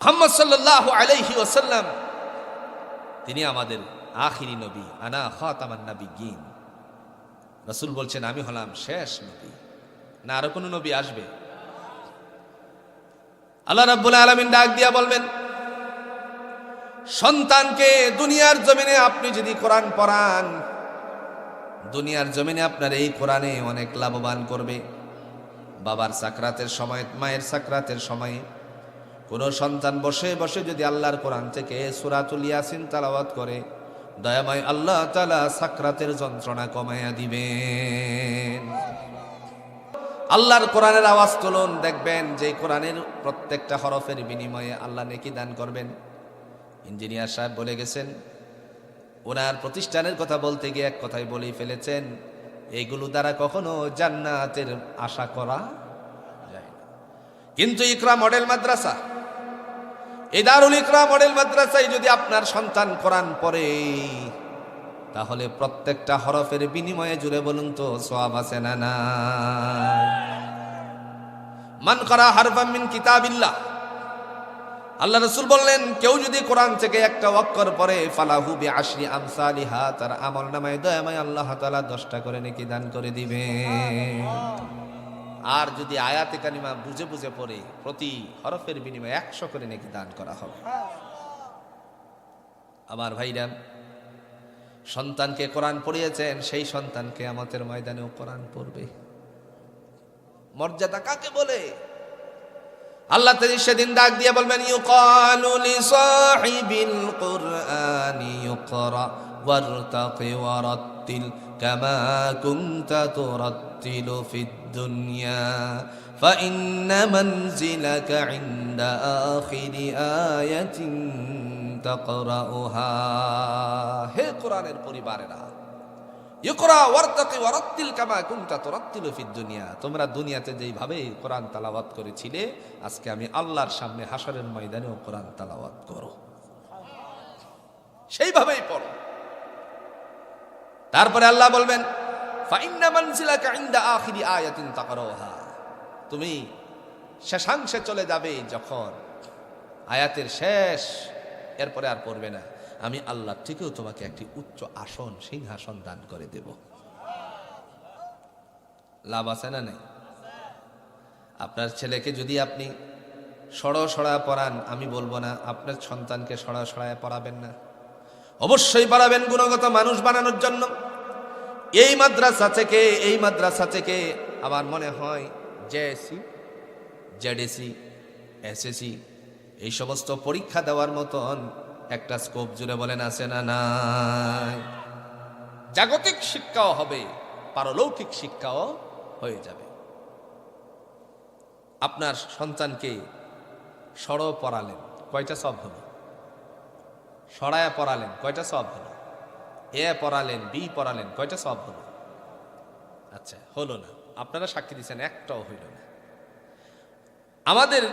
মুহাম্মদ সাল্লাল্লাহু আলাইহি ওয়াসাল্লাম তিনি আমাদের আখিরি নবী, আনা খাতামান নাবিয়্যিন। রাসূল বলছেন আমি হলাম শেষ নবী, না আরো কোন নবী আসবে? আল্লাহ রাব্বুল আলামিন ডাক দিয়া বলবেন, সন্তানকে দুনিয়ার জমিনে আপনি যদি কোরআন পড়ান, দুনিয়ার জমিনে আপনার এই কোরআনে অনেক লাভবান করবে। বাবার সাকরাতের সময়, মায়ের সাকরাতের সময় কোন সন্তান বসে বসে যদি আল্লাহর কোরআন থেকে সূরাতুল ইয়াসিন তেলাওয়াত করে, দয়াময় আল্লাহ তাআলা সাকরাতের যন্ত্রণা কমায়া দিবেন। আল্লাহর কোরআনের আওয়াজ তুলুন, দেখবেন যে কোরআনের প্রত্যেকটা হরফের বিনিময়ে আল্লাহ নেকি দান করবেন। ইঞ্জিনিয়ার সাহেব বলে গেছেন, ওনার প্রতিষ্ঠানের কথা বলতে গিয়ে এক কথাই বলেই ফেলেছেন, এগুলো দ্বারা কখনো জান্নাতের আশা করা যায় না। কিন্তু ইকরা মডেল মাদ্রাসা, এই দারুল ইকরা মডেল মাদ্রাসায় যদি আপনার সন্তান কোরআন পড়ে, তাহলে প্রত্যেকটা হরফের বিনিময়ে জুড়ে বলুন তো সওয়াব আছে না নাই? মান করা হারফাম মিন কিতাবিল্লাহ, আল্লাহ রাসূল বললেন, কেউ যদি কোরআন থেকে একটা অক্ষর পড়ে, ফালাহু বিআশরি আমসালিহা, তার আমলনামায় দয়াময় আল্লাহ তাআলা 10টা করে নেকি দান করে দিবেন। আর যদি আয়াতে কারিমা বুঝে বুঝে পড়ে, প্রতি হরফের বিনিময়ে 100 করে নেকি দান করা হবে। আমার ভাইরা, সন্তানকে কোরআন পড়িয়েছেন, সেই সন্তান কিয়ামতের ময়দানেও কোরআন পড়বে। মর্যাদা কাকে বলে? আল্লাহ তাআলা সেদিন ডাক দিয়ে বলবেন, ইউকালু লিসাহিবিল কুরআনি ইকরা ওয়ারতাকি ওয়ারাত্তিল কামা কুনতা তুরাত্তিলু ফিদ দুনিয়া ফাইন্না মানজিলাকা ইনদা আখিরি আয়াতিন তাকরাউহা। হে কোরআনের পরিবারেরা, ইকরা ওয়ারতাকি ওয়ারাত্তিল কামা কুনতা তুরাত্তিলু ফিদ দুনিয়া, তোমরা দুনিয়াতে যেইভাবে কোরআন তেলাওয়াত করেছিলে, আজকে আমি আল্লাহর সামনে হাশরের ময়দানেও কোরআন তেলাওয়াত করো, সেইভাবেই পড়ো। তারপরে আল্লাহ বলবেন, ফাইন্না মানজিলাকা ইনদা আখিরি আয়াতিন তাকরাউহা, তুমি শেষাংশে চলে যাবে যখন আয়াতের শেষ, এরপরে আর পড়বে না, আমি আল্লাহ থেকেও তোমাকে একটি উচ্চ আসন, সিংহাসন দান করে দেব। লাভ আছে না নেই? আপনার ছেলেকে যদি আপনি সড়া পড়ান, আমি বলবো না আপনার সন্তানকে সড়ায় পড়াবেন না, অবশ্যই পড়াবেন গুণগত মানুষ বানানোর জন্য। এই মাদ্রাসা থেকে আমার মনে হয় জেএসসি, জেডএসসি, এসএসসি এই সমস্ত পরীক্ষা দেওয়ার মতন একটা স্কোপ জুড়ে বলেন আছে না নাই? জাগতিক শিক্ষাও হবে, পারলৌকিক শিক্ষাও হয়ে যাবে। আপনার সন্তানকে সড় পড়ালেন, কয়টা সব হলো? সড়ায়া পড়ালেন, কয়টা সব হলো? এ পড়ালেন, বি পড়ালেন, কয়টা সব হলো? আচ্ছা, হলো না। আপনারা সাক্ষী দিচ্ছেন, একটাও হইল না। আমাদের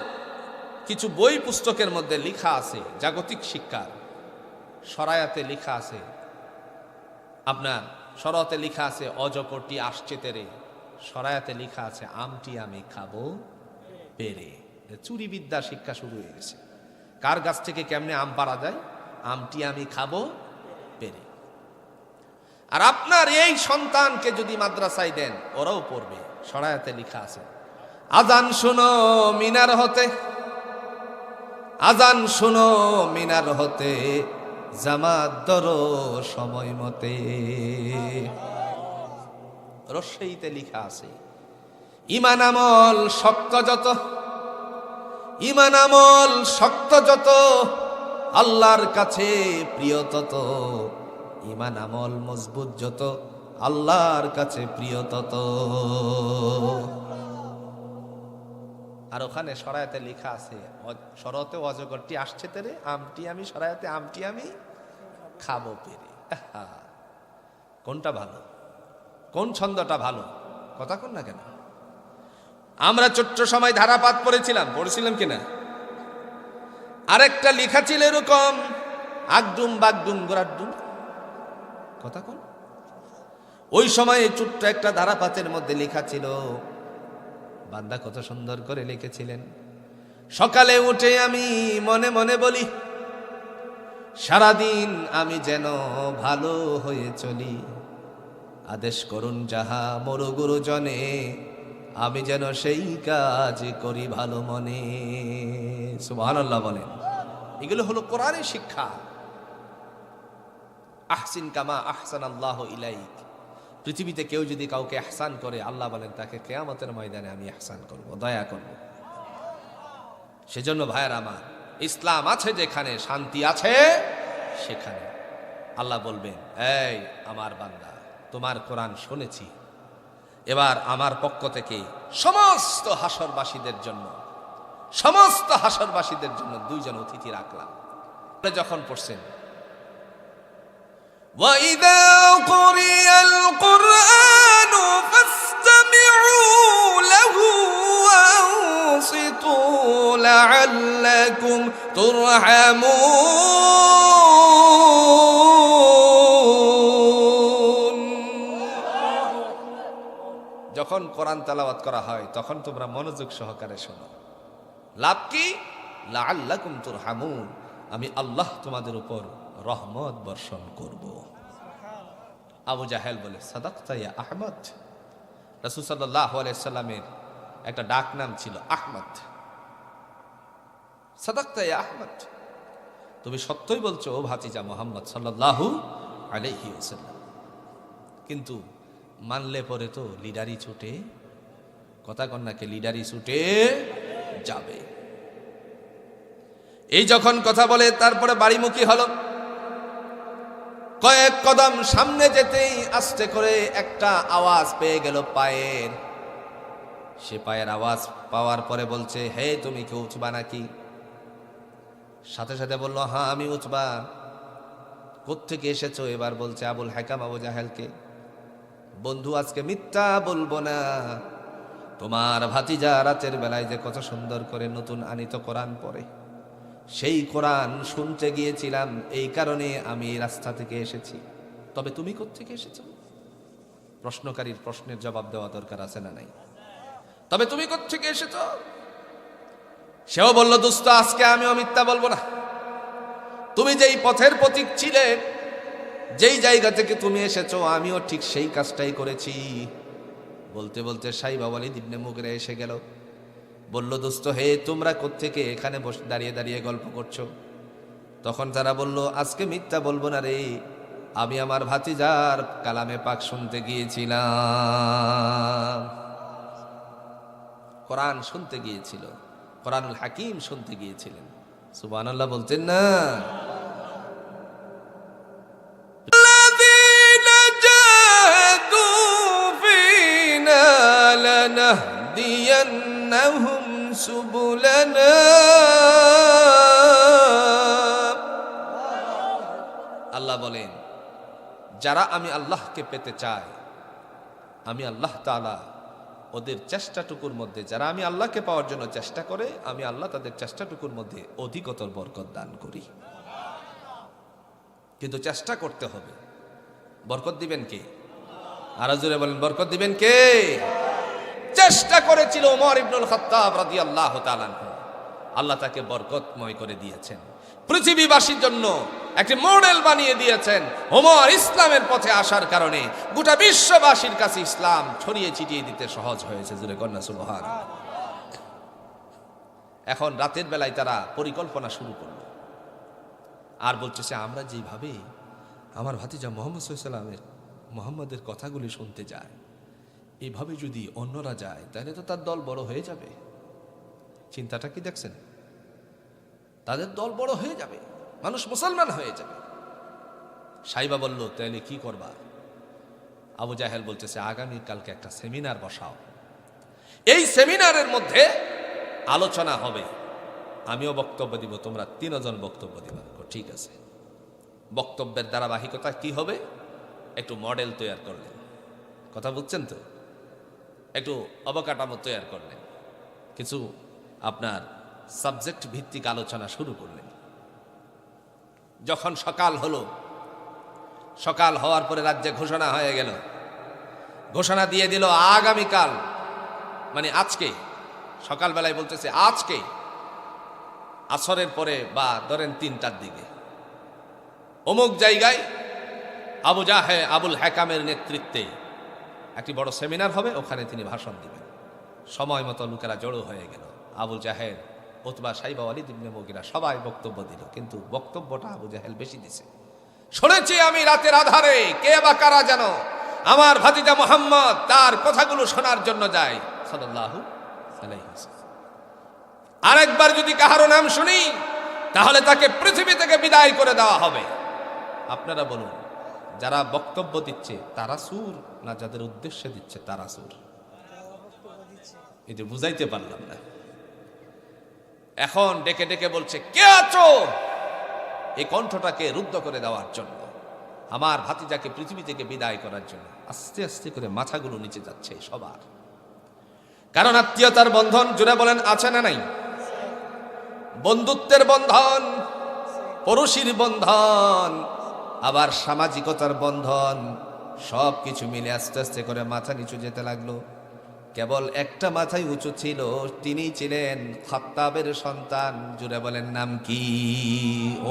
কিছু বই পুস্তকের মধ্যে লেখা আছে জাগতিক শিক্ষার, সরায়াতে লেখা আছে, আপনার সরাতে লেখা আছে অজকটি আসছে তেরে, সরায়াতে লেখা আছে আমটি আমি খাবো পেরে। চুরি বিদ্যা শিক্ষা শুরু হয়ে গেছে। কার গাছ থেকে কেমনে আম পাড়া যায়, আমটি আমি খাবো পেরে। আর আপনার এই সন্তানকে যদি মাদ্রাসায় দেন, ওরাও পড়বে। সরায়াতে লেখা আছে, আজান শুনো মিনার হতে, আজান শুনো মিনার হতে, জামাত ধরো সময় মতে। রশিতে লেখা আছে, ঈমান আমল শক্ত যত, ঈমান আমল শক্ত যত, আল্লাহর কাছে প্রিয় তত। ঈমান আমল মজবুত যত, আল্লাহর কাছে প্রিয় তত। আর ওখানে সরায়াতে লেখা আছে, সরতে অজগরটি আসছে তেরে, আমটি আমি সরায়াতে আমটি আমি খাবো পেরে। কোনটা ভালো? কোন ছন্দটা ভালো? কথা কোন না কেন? আমরা ছোট্ট সময় ধারাপাত পড়েছিলাম কিনা? আরেকটা লেখা ছিল এরকম, আগডুম বাগডুম গোরাডুম। কথা কোন? ওই সময় ছোট্ট একটা ধারাপাতের মধ্যে লেখা ছিল, বান্দা কত সুন্দর করে লিখেছিলেন, সকালে উঠে আমি মনে মনে বলি, সারাদিন আমি যেন ভালো হয়ে চলি, আদেশ করুন যাহা মোর গুরুজনে, আমি যেন সেই কাজ করি ভালো মনে। সুবহানাল্লাহ বলেন। এগুলো হলো কোরআনের শিক্ষা। আহসিন কামা আহসানাল্লাহু ইলাইক। পৃথিবীতে কেউ যদি কাউকে ইহসান করে, আল্লাহ বলেন তাকে কিয়ামতের ময়দানে আমি ইহসান করব, দয়া করব। সেজন্য ভাইয়ের আমার, ইসলাম আছে যেখানে, শান্তি আছে সেখানে। আল্লাহ বলবেন, এই আমার বান্দা, তোমার কোরআন শুনেছি, এবার আমার পক্ষ থেকে সমস্ত হাসরবাসীদের জন্য দুইজন অতিথি রাখলাম। যখন পড়ছেন وَإِذَا قُرِئَ الْقُرْآنُ فَاسْتَمِعُوا لَهُ وَأَنصِتُوا لَعَلَّكُمْ تُرْحَمُونَ। যখন কোরআন তেলাওয়াত করা হয় তখন তোমরা মনোযোগ সহকারে শোনো। লাভ কি? লাআল্লাকুম তুরহামুন, আমি আল্লাহ তোমাদের উপর রহমত বর্ষণ করব। আবু জাহেল বলে, সাদাকতা ইয়া আহমদ। রাসূল সাল্লাল্লাহু আলাইহি সাল্লামের একটা ডাক নাম ছিল আহমদ। সাদাকতা ইয়া আহমদ, তুমি সত্যই বলছো ও ভাতিজা মুহাম্মদ সাল্লাল্লাহু আলাইহি ওয়াসাল্লাম। কিন্তু মানলে পরে তো লিডারি ছুটে, কথা কন্যাকে লিডারি ছুটে যাবে। এই যখন কথা বলে তারপরে বাড়িমুখী হলো। কয়েক কদম সামনে যেতেই আস্তে করে একটা আওয়াজ পেয়ে গেল পায়ের। সে পায়ের আওয়াজ পাওয়ার পরে বলছে, হে তুমি কি উঠবা নাকি? সাথে সাথে বলল, হ্যাঁ আমি উঠবা। কোত্থেকে এসেছো? এবার বলছে আবুল হাকাম আবু জাহেলকে, বন্ধু আজকে মিথ্যা বলবো না, তোমার ভাতিজা রাতের বেলায় যে কত সুন্দর করে নতুন আনিত কোরআন পড়ে, সেই কোরআন শুনতে গিয়েছিলাম, এই কারণে আমি এই রাস্তা থেকে এসেছি। তবে তুমি কোত্থেকে এসেছো? প্রশ্নকারীর প্রশ্নের জবাব দেওয়া দরকার আছে না নাই? তবে তুমি কোত্থেকে এসেছো? সেও বলল, দোস্ত আজকে আমিও মিথ্যা বলবো না, তুমি যেই পথের পথিক ছিলে, যেই জায়গা থেকে তুমি এসেছো, আমিও ঠিক সেই কাজটাই করেছি। বলতে বলতে সাইবা ওয়ালিদ ইবনে মুগিরা এসে গেল। বলল, দোস্ত হে, তোমরা কোত্থেকে এখানে বসে দাঁড়িয়ে দাঁড়িয়ে গল্প করছো? তখন তারা বলল, আজকে মিথ্যা বলবো না রে, আমি আমার ভাতিজার কালামে পাক শুনতে গিয়েছিলাম। কোরআন শুনতে গিয়েছিল, কোরআনুল হাকিম শুনতে গিয়েছিলেন। সুবহানাল্লাহ বলতেন না? আল্লাহ বলেন, যারা আমি আল্লাহকে পেতে চাই, আমি আল্লাহ তাআলা ওদের চেষ্টাটুকুর মধ্যে, যারা আমি আল্লাহকে পাওয়ার জন্য চেষ্টা করে, আমি আল্লাহ তাদের চেষ্টাটুকুর মধ্যে অধিকতর বরকত দান করি। কিন্তু চেষ্টা করতে হবে। বরকত দিবেন কে? আরো জোরে বলেন, বরকত দিবেন কে? চেষ্টা করেছিল ওমর ইবনুল খাত্তাব রাদিয়াল্লাহু তাআলা আনহু, আল্লাহ তাকে বরকতময় করে দিয়েছেন, পৃথিবীবাসীর জন্য একটি মডেল বানিয়ে দিয়েছেন। ওমর ইসলামের পথে আসার কারণে গোটা বিশ্ববাসীর কাছে ইসলাম ছড়িয়ে ছিটিয়ে দিতে সহজ হয়েছে। জোরে কন্যা সুবহানাল্লাহ। এখন রাতের বেলায় তারা পরিকল্পনা শুরু করলো, আর বলতেছে, আমরা যেভাবে আমার ভাতিজা মুহাম্মদ সাল্লাল্লাহু আলাইহি ওয়াসাল্লামের মুহাম্মাদের কথাগুলি শুনতে যায়, এইভাবে যদি অন্যরা যায় তাহলে তো তার দল বড় হয়ে যাবে। চিন্তাটা কি দেখছেন? তাদের দল বড় হয়ে যাবে, মানুষ মুসলমান হয়ে যাবে। সাইবা বলল, তাহলে কি করবা? আবু জাহেল বলতেছে, আগামী কালকে একটা সেমিনার বসাও, এই সেমিনারের মধ্যে আলোচনা হবে, আমিও বক্তব্য দিব, তোমরা 3 জন বক্তব্য দিবা। ঠিক আছে। বক্তব্যের ধারাবাহিকতা কি হবে? একটু মডেল তৈরি করলেন, কথা বুঝছেন তো? একটু অবকাঠামো তৈরি করলেন, কিছু আপনার সাবজেক্ট ভিত্তিক আলোচনা শুরু করলেন। যখন সকাল হলো, সকাল হওয়ার পরে রাজ্যে ঘোষণা হয়ে গেল, ঘোষণা দিয়ে দিল আগামীকাল, মানে আজকে, সকালবেলায় বলতেছে আজকে আসরের পরে বা ধরেন 3টার দিকে অমুক জায়গায় আবুল হাকামের নেতৃত্বে একটি বড় সেমিনার হবে, ওখানে তিনি ভাষণ দিবেন। সময় মতো লোকেরা জড়ো হয়ে গেল। আবুল জাহেল, উতবা, সাইবা, ওয়ালিদ ইবনে মুগিরা সবাই বক্তব্য দিল, কিন্তু বক্তব্যটা আবু জাহেল বেশি দিছে। শুনেছি আমি রাতের আধারে কে বা কারা যেন আমার ভাতিজা মুহাম্মদ তার কথাগুলো শোনার জন্য যায় সাল্লাল্লাহু আলাইহি ওয়াসাল্লাম। আরেকবার যদি কাহারো নাম শুনি তাহলে তাকে পৃথিবী থেকে বিদায় করে দেওয়া হবে। আপনারা বলুন, যারা বক্তব্য দিচ্ছে তারা সুর, না যাদের উদ্দেশ্যে দিচ্ছে তারা সুর? এটা বুঝাইতে পারলাম না। এখন ডেকে ডেকে বলছে, কে আছো এই কণ্ঠটাকে রুদ্ধ করে দেওয়ার জন্য, আমার ভাতিজাকে পৃথিবী থেকে বিদায় করার জন্য। আস্তে আস্তে করে মাথাগুলো নিচে যাচ্ছে সবার, কারণ আত্মীয়তার বন্ধন, জুড়ে বলেন, আছে না নাই? বন্ধুত্বের বন্ধন, পড়শির বন্ধন, আবার সামাজিকতার বন্ধন, সব কিছু মিলে আস্তে আস্তে করে মাথা নিচু যেতে লাগলো। কেবল একটা মাথায় উঁচু ছিল, তিনি ছিলেন খাত্তাবের সন্তান। জুড়ে বলেন, নাম কি?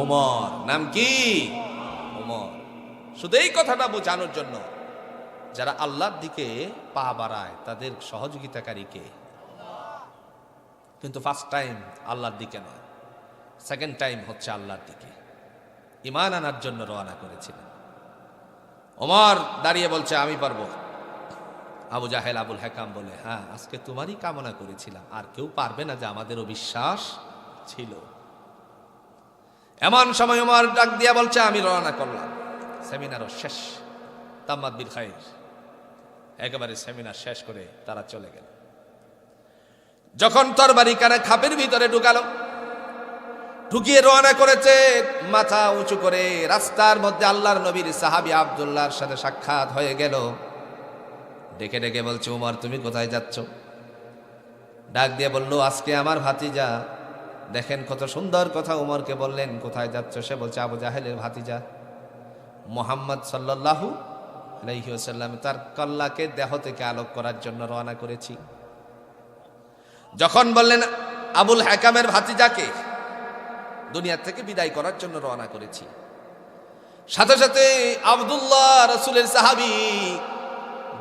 ওমর। নাম কি? ওমর। শুধু এই কথাটা বোঝানোর জন্য, যারা আল্লাহর দিকে পা বাড়ায় তাদের সহযোগিতাকারী কে? কিন্তু ফার্স্ট টাইম আল্লাহর দিকে নয়, সেকেন্ড টাইম হচ্ছে আল্লাহর দিকে ঈমান আনার জন্য রওনা করেছিলেন। ওমর দাঁড়িয়ে বলছে, আমি পারবো। আবু জাহেল, আবুল হাকাম বলে, হ্যাঁ, আজকে তোমারই কামনা করেছিলাম, আর কেউ পারবে না, যে আমাদেরও বিশ্বাস ছিল। এমন সময় ওমর ডাক দিয়া বলছে, আমি রওনা করলাম। সেমিনারও শেষ, তাম্মাত বিল খাইর, একেবারে সেমিনার শেষ করে তারা চলে গেল। যখন তরবারি কানে খাপের ভিতরে ঢুকালো, ঢুকিয়ে রওনা করেছে মাথা উঁচু করে, রাস্তার মধ্যে আল্লাহর নবীর সাহাবী আব্দুল্লাহর সাথে সাক্ষাৎ হয়ে গেল। ডেকে ডেকে বলছে, ওমর তুমি কোথায় যাচ্ছ? ডাক দিয়ে বলল, আজকে আমার ভাতিজা। দেখেন কত সুন্দর কথা ওমরকে বললেন। কোথায় যাচ্ছ? সে বলছে, আবু জাহেলের ভাতিজা মুহাম্মদ সাল্লাল্লাহু আলাইহি ওয়াসাল্লাম তার কল্লাকে দেহ থেকে আলোক করার জন্য রওনা করেছি। যখন বললেন আবুল হাকামের ভাতিজাকে দুনিয়া থেকে বিদায় করার জন্য রওনা করেছি, সাথে সাথে আব্দুল্লাহ রাসূলের সাহাবী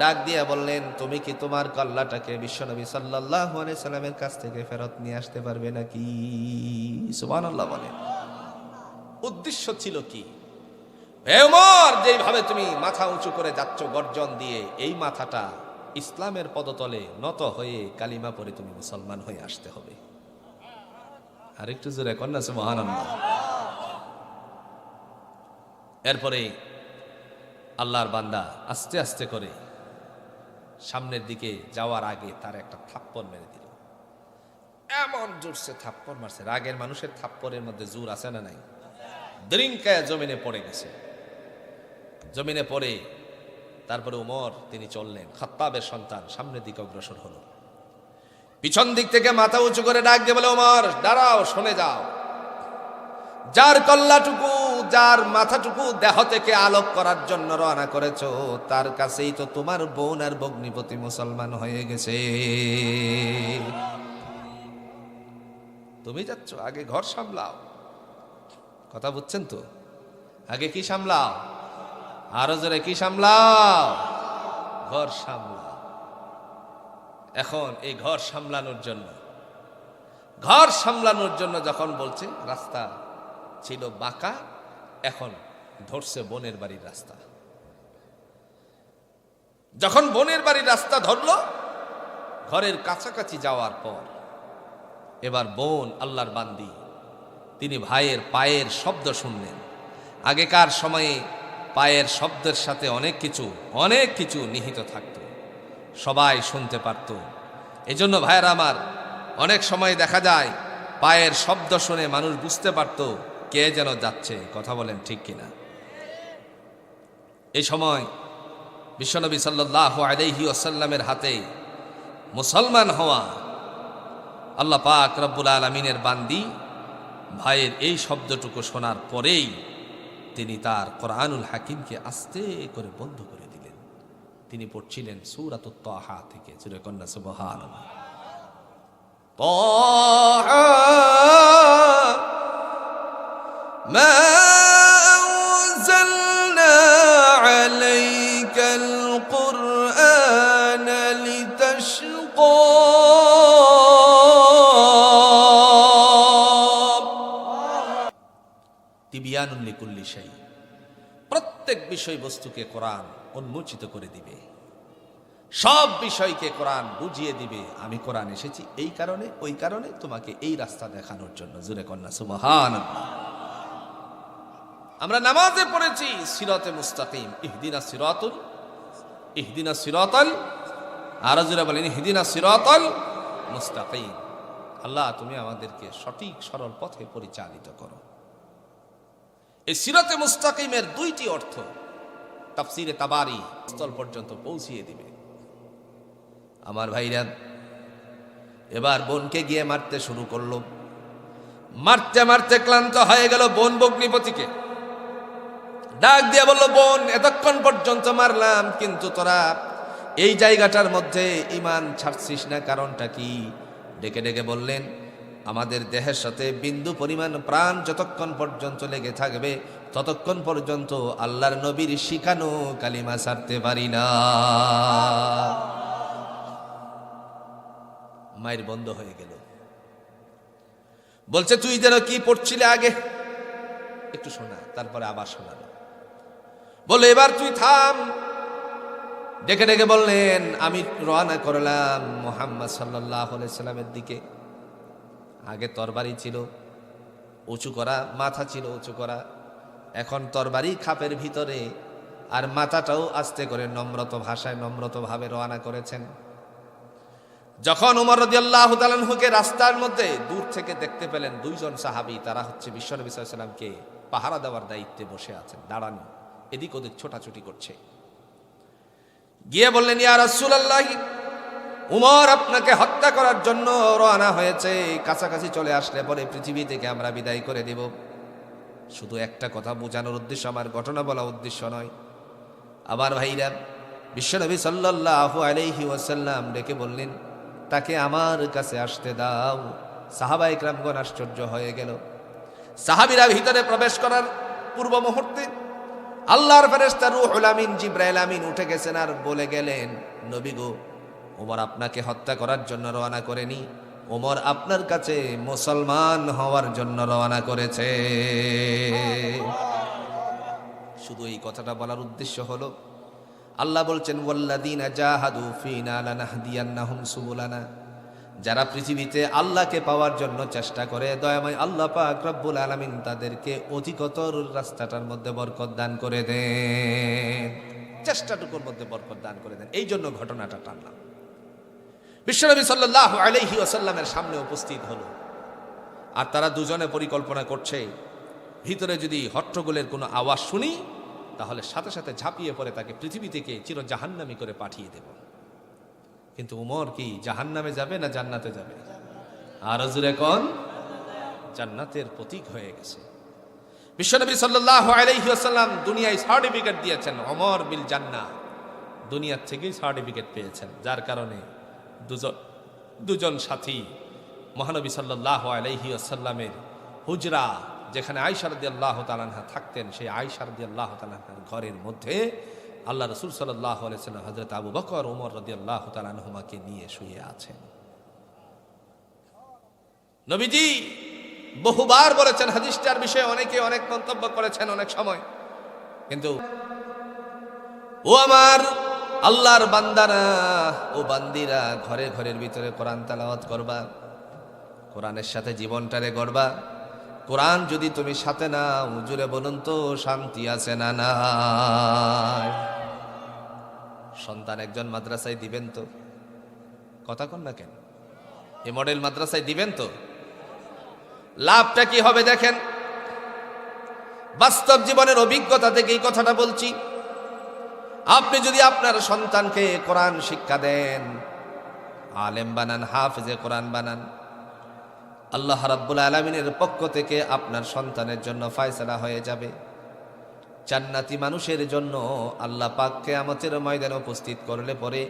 ডাক দিয়ে বললেন, তুমি কি তোমার কল্লাটাকে বিশ্বনবী সাল্লাল্লাহু আলাইহি সাল্লামের কাছ থেকে ফেরত নিয়ে আসতে পারবে নাকি? সুবহানাল্লাহ বলেন। উদ্দেশ্য ছিল কি? হে ওমর, যেভাবে তুমি মাথা উঁচু করে যাচ্ছ গর্জন দিয়ে, এই মাথাটা ইসলামের পদতলে নত হয়ে কালিমা পড়ে তুমি মুসলমান হয়ে আসতে হবে। আরেকটু জোরে কন্যা সুবহানাল্লাহ। এরপরে আল্লাহর বান্দা আস্তে আস্তে করে সামনের দিকে যাওয়ার আগে তার একটা থাপ্পড় মেরে দিল। এমন জোরসে থাপ্পড় মারছে, রাগের মানুষের থাপ্পড়ের মধ্যে জোর আছে না নাই? দ্রিঙ্কায় জমিনে পড়ে গেছে। জমিনে পড়ে তারপরে ওমর তিনি চললেন, খাত্তাবের সন্তান, সামনের দিকে অগ্রসর হলো। পিছন দিক থেকে মাথা উঁচু করে ডাক দিয়ে বলে, ওমর দাঁড়াও, শুনে যাও। যার কল্লাটুকু, যার মাথাটুকু দেহ থেকে আলোক করার জন্য রওনা করেছো, তার কাছেই তো তোমার বোন আর ভগ্নিপতি মুসলমান হয়ে গেছে। তুমি যাচ্ছ, আগে ঘর সামলাও। কথা বুঝছেন তো? আগে কি সামলাও? আরো জোরে কি সামলাও? ঘর সামলাও। এখন এই ঘর সামলানোর জন্য যখন বলছে, রাস্তা ছিল বাঁকা, এখন ধরছে বোনের বাড়ির রাস্তা। যখন বোনের বাড়ির রাস্তা ধরলো, ঘরের কাছাকাছি যাওয়ার পর এবার বোন, আল্লাহর বান্দি, তিনি ভাইয়ের পায়ের শব্দ শুনলেন। আগেকার সময়ে পায়ের শব্দের সাথে অনেক কিছু নিহিত থাকতো, সবাই শুনতে পারত। এজন্য ভাইয়েরা আমার, অনেক সময় দেখা যায় পায়ের শব্দ শুনে মানুষ বুঝতে পারত কে যেন যাচ্ছে। কথা বলেন ঠিক কিনা? এই সময় বিশ্বনবী সাল্লাল্লাহু আলাইহি ওয়াসাল্লামের হাতে মুসলমান হওয়া আল্লাহ পাক রব্বুল আলামিনের বান্দি ভাইয়ের এই শব্দটুকু শোনার পরেই তিনি তার কোরআনুল হাকিমকে আস্তে করে বন্ধ করে দিলেন। তিনি পড়ছিলেন সূরাতুত তাহা থেকে। সূরা কন্যা সুবহানাল্লাহ। তাহা মা আনজালনা আলাইকাল কুরআনা লিতাশকা তিবিয়ানুন লিকুল্লি শাই। প্রত্যেক বিষয়বস্তুকে কোরআন উন্মোচিত করে দিবে, সব বিষয়কে কোরআন বুঝিয়ে দিবে। আমি কোরআন এসেছি এই কারণে, ওই কারণে, তোমাকে এই রাস্তা দেখানোর জন্য। জোরে কন্যা সুবহানাল্লাহ। আমরা নামাজে পড়েছি সিরাতে মুস্তাকিম, ইহদিনাস সিরাতাল, আর জোরে বলেন ইহদিনাস সিরাতাল মুস্তাকিম। আল্লাহ তুমি আমাদেরকে সঠিক সরল পথে পরিচালিত করো। এই সিরাতে মুস্তাকিমের দুইটি অর্থ তাফসিরে তাবারি স্থল পর্যন্ত পৌঁছিয়ে দিবে। আমার ভাইরা এবার বোনকে গিয়ে মারতে শুরু করলো। মারতে মারতে ক্লান্ত হয়ে গেল। বোন ভগ্নিপতিকে ডাক দিয়ে বলল, বোন এতক্ষণ পর্যন্ত মারলাম, কিন্তু তোরা এই জায়গাটার মধ্যে ঈমান ছাড়ছিস না, কারণটা কি? ডেকে ডেকে বললেন, আমাদের দেহের সাথে বিন্দু পরিমাণ প্রাণ যতক্ষণ পর্যন্ত লেগে থাকবে ততক্ষণ পর্যন্ত আল্লাহর নবীর শিখানো কালিমা ছাড়তে পারি না। মায়ের বন্ধ হয়ে গেল। বলছে, তুই যেন কি পড়ছিলে আগে, একটু শোনা। তারপরে আবার শোনালো। বলে, এবার তুই থাম। ডেকে ডেকে বললেন, আমি রওনা করলাম মুহাম্মদ সাল্লাল্লাহু আলাইহি সাল্লামের দিকে। আগে তরবারি ছিল উঁচু করা, মাথা ছিল উঁচু করা, এখন তরবারি খাপের ভিতরে, আর মাথাটাও আস্তে করে নম্রত ভাষায় নম্রতভাবে রওনা করেছেন। যখন ওমর রাদিয়াল্লাহু তাআলা আনহুকে রাস্তার মধ্যে দূর থেকে দেখতে পেলেন দুইজন সাহাবী, তারা হচ্ছে বিশ্বনবী সাল্লাল্লাহু আলাইহি ওয়াসাল্লামকে পাহারা দেওয়ার দায়িত্বে বসে আছেন, দাঁড়ানো, এদিক ওদিক ছোটাছুটি করছে। গিয়ে বললেন, ইয়া রাসূলুল্লাহ, উমর আপনাকে হত্যা করার জন্য রওনা হয়েছে, কাছাকাছি চলে আসলে পরে পৃথিবী থেকে আমরা বিদায় করে দেব। শুধু একটা কথা বোঝানোর উদ্দেশ্য, আমার ঘটনা বলা উদ্দেশ্য নয়। আবার ভাইরা, বিশ্বনবী সাল্লাল্লাহু আলাইহি ওয়াসাল্লাম ডেকে বললেন, তাকে আমার কাছে আসতে দাও। সাহাবা ইকরামগণ আশ্চর্য হয়ে গেল। সাহাবীরা ভিতরে প্রবেশ করার পূর্ব মুহূর্তে আল্লাহর ফেরেশতা রূহুল আমিন জিবরাইল আমিন উঠে গেছেন আর বলে গেলেন, নবী গো, ওমর আপনাকে হত্যা করার জন্য রওনা করেনি, ওমর আপনার কাছে মুসলমান হওয়ার জন্য রওনা করেছে। শুধু এই কথাটা বলার উদ্দেশ্য হলো, আল্লাহ বলছেন, ওয়াল্লাযীনা জাহাদু ফীনা লানাহদিয়ান্নাহুম সুবুলানা। যারা পৃথিবীতে আল্লাহকে পাওয়ার জন্য চেষ্টা করে, দয়াময় আল্লাহ পাক রব্বুল আলামিন তাদেরকে অধিকতর রাস্তাটার মধ্যে বরকত দান করে দেন, চেষ্টাটুকুর মধ্যে বরকত দান করে দেন। এই জন্য ঘটনাটা টানলাম। বিশ্বনবী সাল্লাল্লাহু আলাইহি ওয়াসাল্লামের সামনে উপস্থিত হলো, আর তারা দুজনে পরিকল্পনা করছে, ভিতরে যদি হট্টগোলের কোনো আওয়াজ শুনি তাহলে সাথে সাথে ঝাঁপিয়ে পড়ে তাকে পৃথিবী থেকে চির জাহান্নামী করে পাঠিয়ে দেব। কিন্তু উমর কি জাহান্নামে যাবে না জান্নাতে যাবে? আর হুজুর এখন জান্নাতের প্রতীক হয়ে গেছে। বিশ্বনবী সাল্লাল্লাহু আলাইহি ওয়াসাল্লাম দুনিয়ায় সার্টিফিকেট দিয়েছেন, ওমর বিল জান্নাহ, দুনিয়ার থেকেই সার্টিফিকেট পেয়েছেন। যার কারণে দুজন সাথী মহানবী সাল্লাল্লাহু আলাইহি ওয়াসাল্লামের হুজরা, যেখানে আয়েশা রাদিয়াল্লাহু তাআলা আনহা থাকতেন, সেই আয়েশা রাদিয়াল্লাহু তাআলা আনহার ঘরের মধ্যে আল্লাহ রাসূল সাল্লাল্লাহু আলাইহি ওয়াসাল্লাম হযরত আবু বকর, ওমর রাদিয়াল্লাহু তাআলা আনহুমাকে নিয়ে শুয়ে আছেন। নবীজি বহুবার বলেছেন, হাদিসটার বিষয়ে অনেকে অনেক মন্তব্য করেছেন অনেক সময়, কিন্তু ও আমার আল্লাহর বান্দারা ও বান্দিরা, ঘরে ঘরের ভিতরে কোরআন তেলাওয়াত করবা, কোরআনের সাথে জীবনটারে গড়বা। কোরআন যদি তুমি সাথে নাও, জুড়ে বলুন তো শান্তি আছে না নাই? সন্তান একজন মাদ্রাসায় দিবেন তো? কথা কন না কেন? এই মডেল মাদ্রাসায় দিবেন তো? লাভটা কি হবে দেখেন। বাস্তব জীবনের অভিজ্ঞতা থেকে এই কথাটা বলছি। আপনি যদি আপনার সন্তানকে কোরআন শিক্ষা দেন, আলেম বানান, হাফেজে কোরআন বানান, আল্লাহ রাব্বুল আলামিনের পক্ষ থেকে আপনার সন্তানের জন্য ফয়সালা হয়ে যাবে। জান্নাতি মানুষের জন্য আল্লাহ পাক কিয়ামতের ময়দানে উপস্থিত করলে পরে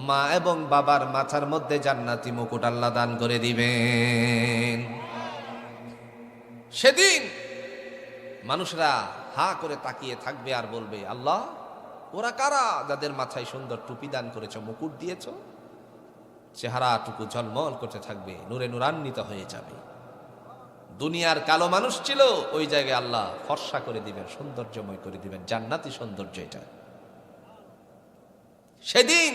মা এবং বাবার মাথার মধ্যে জান্নাতি মুকুট আল্লাহ দান করে দিবেন। সেদিন মানুষরা হা করে তাকিয়ে থাকবে আর বলবে, আল্লাহ, ওরা কারা যাদের মাথায় সুন্দর টুপি দান করেছ, মুকুট দিয়েছ? চেহারাটুকু ঝলমল করতে থাকবে, নূরে নূরান্বিত হয়ে যাবে। দুনিয়ার কালো মানুষ ছিল, ওই জায়গায় আল্লাহ ফর্সা করে দিবেন, সৌন্দর্যময় করে দিবেন, জান্নাতি সৌন্দর্য এটা। সেদিন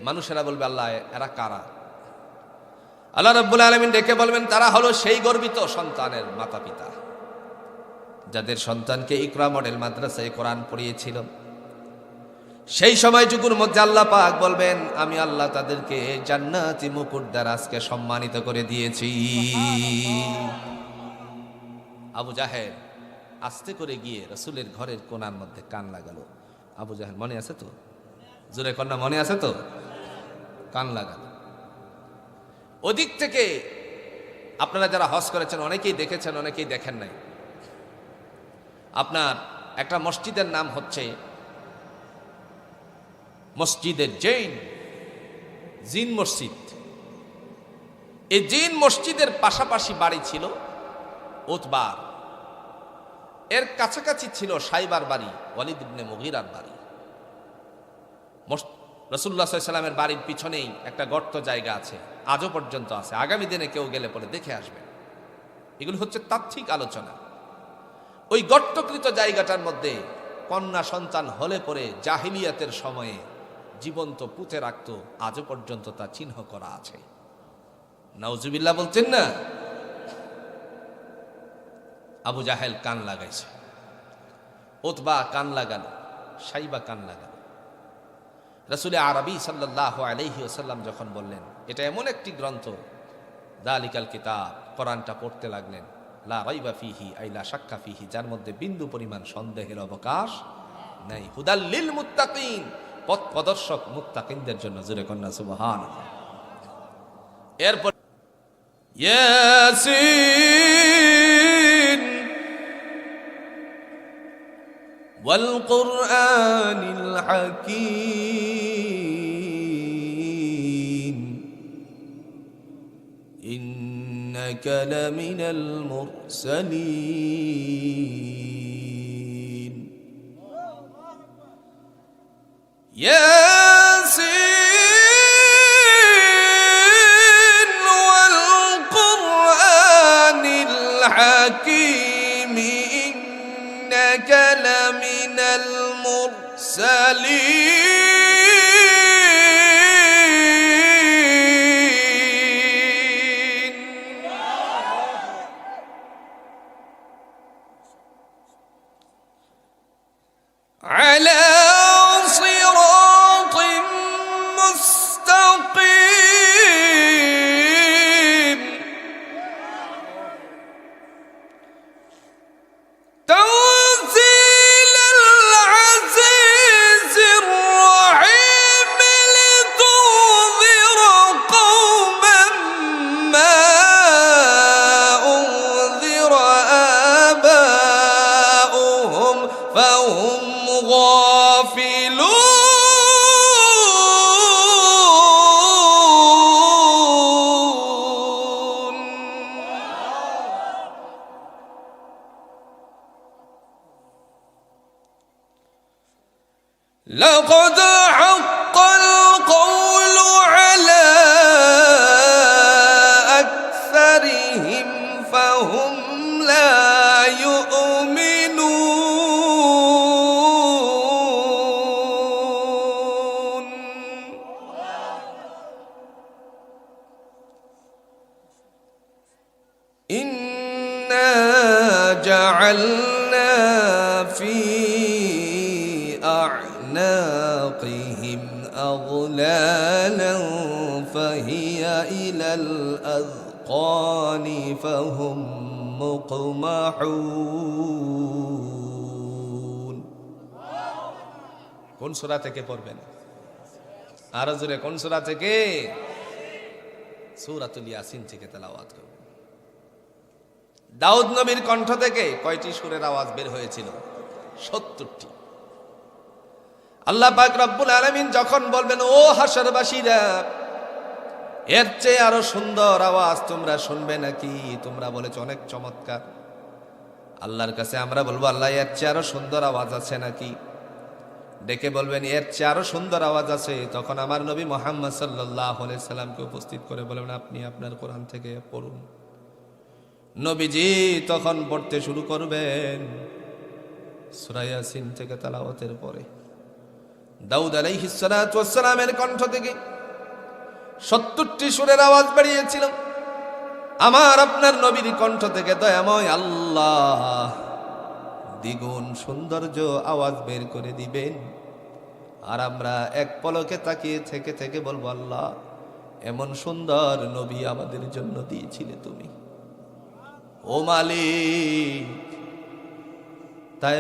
মানুষেরা বলবে, আল্লাহ, এরা কারা? আল্লাহ রাব্বুল আলামিন ডেকে বলবেন, তারা হলো সেই গর্বিত সন্তানের মাতা পিতা, যাদের সন্তানকে ইকরা মডেল মাদ্রাসায় কোরআন পড়িয়েছিল। সেই সময়টুকুর মধ্যে আল্লাহ পাক বলবেন, আমি আল্লাহ তাদেরকে জান্নাতি মুকুট দ্বারা আজকে সম্মানিত করে দিয়েছি। আবু জাহেল আস্তে করে গিয়ে রাসূলের ঘরের কোণার মধ্যে কান লাগালো। আবু জাহেল, মনে আছে তো? জোরে কন্যা, মনে আছে তো? কান লাগালো। ওদিক থেকে আপনারা যারা হজ করেছেন অনেকেই দেখেছেন, অনেকেই দেখেন নাই। আপনার একটা মসজিদের নাম হচ্ছে মসজিদের জিন মসজিদ। এই জিন মসজিদের পাশাপাশি বাড়ি ছিল উতবার, এর কাছাকাছি ছিল সাইবার বাড়ি, ওয়ালিদ ইবনে মুগীরার বাড়ি। রাসূলুল্লাহ সাল্লাল্লাহু আলাইহি ওয়াসাল্লামের বাড়ির পিছনেই একটা গর্ত জায়গা আছে, আজও পর্যন্ত আছে। আগামী দিনে কেউ গেলে পরে দেখে আসবে। এগুলো হচ্ছে তাত্ত্বিক আলোচনা। ওই গর্তকৃত জায়গাটার মধ্যে কন্যা সন্তান হলে পরে জাহিলিয়াতের সময়ে জীবন্ত পুঁতে রাখত, আজও পর্যন্ত তা চিহ্ন করা আছে। নাউজুবিল্লাহ বলছেন না? আবু জাহেল কান লাগাইছে, উতবা কান লাগালো, সাইবা কান লাগালো। রাসূল আরবি সাল্লাল্লাহু আলাইহি ওয়াসাল্লাম যখন বললেন এটা এমন একটি গ্রন্থ, যালিকাল কিতাব, কোরআনটা পড়তে লাগলেন, লা রাইবা ফিহি আই লা শাক্কা ফিহি, যার মধ্যে বিন্দু পরিমাণ সন্দেহের অবকাশ নাই, হুদাল লিল মুত্তাকিন, পথ প্রদর্শক মুত্তাকিনদের জন্য। জোরে কন্যা সুবহানাল্লাহ। এরপর ইয়াসিন ওয়াল কুরআনিল হাকীম ইন্নাকা লামিনাল মুরসালিন। ياسين والقرآن الحكيم إنك لمن المرسلين. على لقد حق القول على أكثرهم فهم لا يؤمنون. إنا جعلنا في أعناقهم أغلالا فهي إلى الأذقان فهم مقمحون. কোন সূরা থেকে পড়বেন? আরো জোরে, কোন সূরা থেকে? সূরাতুল ইয়াসিন থেকে তেলাওয়াত করবেন। দাউদ নবীর কণ্ঠ থেকে কয়টি সূরের আওয়াজ বের হয়েছিল? 70টি। আল্লাহ পাক রব্বুল আলামিন যখন বলবেন, ও হাশরবাসীরা, এর চেয়ে আরো সুন্দর আওয়াজ তোমরা শুনবে নাকি? তোমরা বলেছ অনেক চমৎকার। আল্লাহর কাছে আমরা বলবো, আল্লাহ এর চেয়ে আরো সুন্দর আওয়াজ আছে নাকি? ডেকে বলবেন এর চেয়ে আরো সুন্দর আওয়াজ আছে। তখন আমার নবী মুহাম্মদ সাল্লাল্লাহু আলাইহি সাল্লামকে উপস্থিত করে বলবেন, আপনি আপনার কোরআন থেকে পড়ুন। নবীজি তখন পড়তে শুরু করবেন সূরা ইয়াসিন থেকে তেলাওয়াতের পরে। দাউদ আলাইহিস সালাতু ওয়াস সালামের কণ্ঠ থেকে 70টি সুরের আওয়াজ বাড়িয়েছিল। আমার আপনার নবীর কণ্ঠ থেকে দয়াময় আল্লাহ দ্বিগুণ সৌন্দর্য আওয়াজ বের করে দিবেন। আর আমরা এক পলকে তাকিয়ে থেকে থেকে বলবো, আল্লাহ এমন সুন্দর নবী আমাদের জন্য দিয়েছিলে তুমি, ও মালিক। তাই